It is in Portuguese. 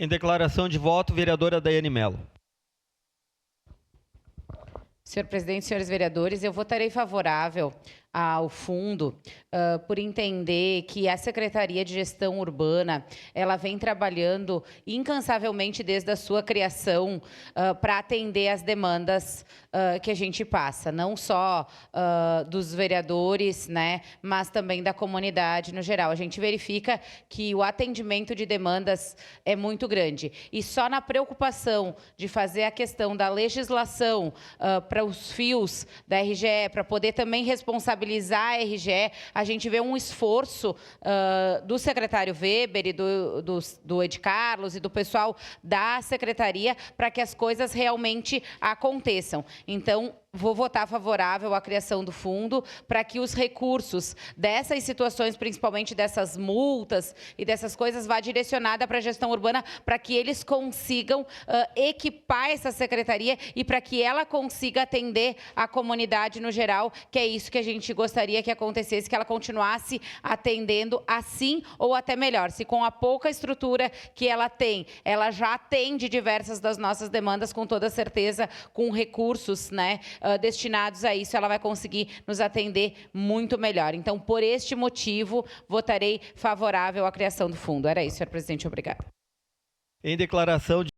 Em declaração de voto, vereadora Daiane Mello. Senhor presidente, senhores vereadores, eu votarei favorável ao fundo por entender que a Secretaria de Gestão Urbana ela vem trabalhando incansavelmente desde a sua criação para atender as demandas que a gente passa, não só dos vereadores, né, mas também da comunidade no geral. A gente verifica que o atendimento de demandas é muito grande e só na preocupação de fazer a questão da legislação para os fios da RGE, para poder também responsabilizar a RGE, a gente vê um esforço do secretário Weber e do Ed Carlos e do pessoal da secretaria para que as coisas realmente aconteçam. Então, vou votar favorável à criação do fundo para que os recursos dessas situações, principalmente dessas multas e dessas coisas, vá direcionada para a gestão urbana, para que eles consigam equipar essa secretaria e para que ela consiga atender a comunidade no geral, que é isso que a gente gostaria que acontecesse, que ela continuasse atendendo assim ou até melhor. Se com a pouca estrutura que ela tem, ela já atende diversas das nossas demandas, com toda certeza, com recursos, né, destinados a isso, ela vai conseguir nos atender muito melhor. Então, por este motivo, votarei favorável à criação do fundo. Era isso, senhor presidente. Obrigada. Em declaração de